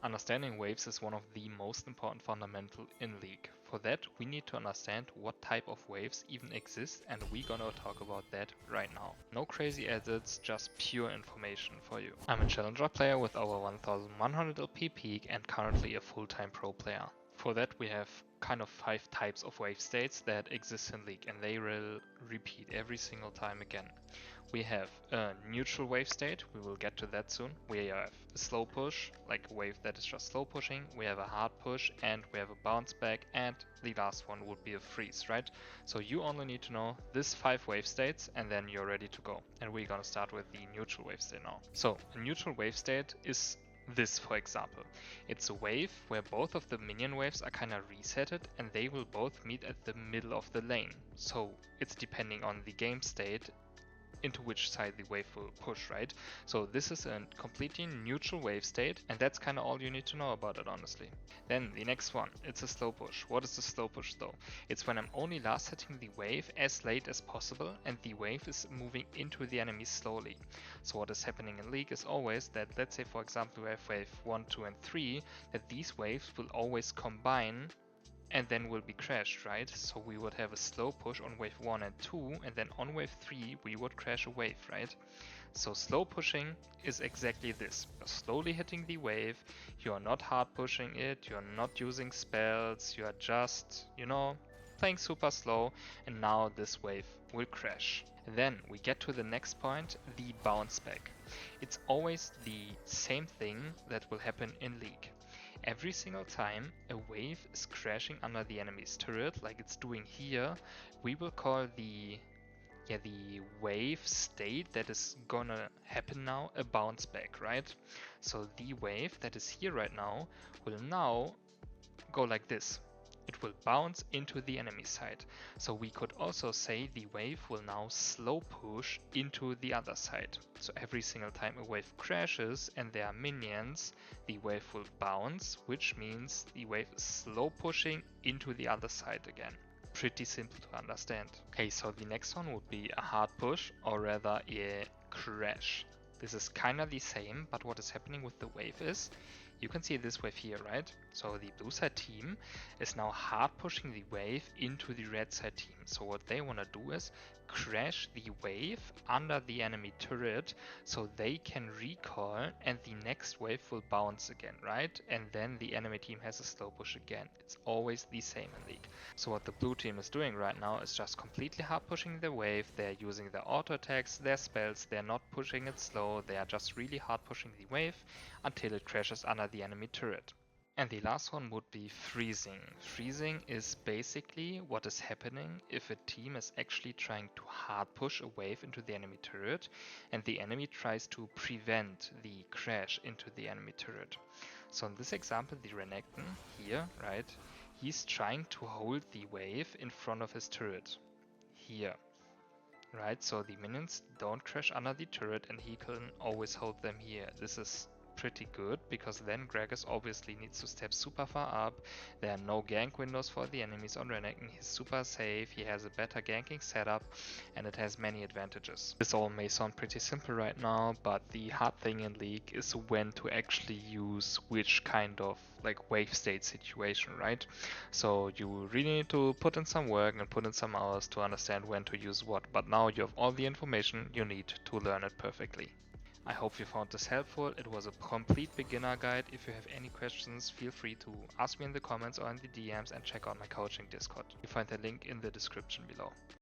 Understanding waves is one of the most important fundamental in League. For that, we need to understand what type of waves even exist, and we're gonna talk about that right now. No crazy edits, just pure information for you. I'm a challenger player with over 1100 LP peak and currently a full-time pro player. For that, we have kind of 5 types of wave states that exist in League, and they will repeat every single time again. We have a neutral wave state, we will get to that soon. We have a slow push, like a wave that is just slow pushing. We have a hard push, and we have a bounce back, and the last one would be a freeze, right? So you only need to know these 5 wave states, and then you're ready to go. And we're gonna start with the neutral wave state now. So a neutral wave state is this, for example. It's a wave where both of the minion waves are kind of resetted and they will both meet at the middle of the lane. So it's depending on the game state into which side the wave will push, right? So this is a completely neutral wave state, and that's kind of all you need to know about it, honestly. Then the next one, it's a slow push. What is the slow push though? It's when I'm only last hitting the wave as late as possible and the wave is moving into the enemy slowly. So what is happening in League is always that, let's say for example we have wave 1, 2 and 3, that these waves will always combine and then will be crashed, right? So we would have a slow push on wave 1 and 2, and then on wave 3 we would crash a wave, right? So slow pushing is exactly this. You're slowly hitting the wave, you're not hard pushing it, you're not using spells, you are just, playing super slow, and now this wave will crash. Then we get to the next point, the bounce back. It's always the same thing that will happen in League. Every single time a wave is crashing under the enemy's turret, like it's doing here, we will call the wave state that is gonna happen now a bounce back, right? So the wave that is here right now will now go like this. It will bounce into the enemy side. So we could also say the wave will now slow push into the other side. So every single time a wave crashes and there are minions, the wave will bounce, which means the wave is slow pushing into the other side again. Pretty simple to understand. Okay, so the next one would be a hard push, or rather a crash. This is kind of the same, but what is happening with the wave is, you can see this wave here, right? So the blue side team is now hard pushing the wave into the red side team. So what they want to do is crash the wave under the enemy turret so they can recall and the next wave will bounce again, right? And then the enemy team has a slow push again. It's always the same in League. So what the blue team is doing right now is just completely hard pushing the wave. They're using their auto attacks, their spells, they're not pushing it slow, they are just really hard pushing the wave until it crashes under the enemy turret. And the last one would be freezing. Freezing is basically what is happening if a team is actually trying to hard push a wave into the enemy turret and the enemy tries to prevent the crash into the enemy turret. So in this example, the Renekton here, right, he's trying to hold the wave in front of his turret here. Right, so the minions don't crash under the turret and he can always hold them here. This is pretty good because then Gragas obviously needs to step super far up. There are no gank windows for the enemies on Renekton. He's super safe, he has a better ganking setup, and it has many advantages. This all may sound pretty simple right now, but the hard thing in League is when to actually use which kind of like wave state situation, right? So you really need to put in some work and put in some hours to understand when to use what, but now you have all the information you need to learn it perfectly. I hope you found this helpful. It was a complete beginner guide. If you have any questions, feel free to ask me in the comments or in the DMs and check out my coaching Discord. You find the link in the description below.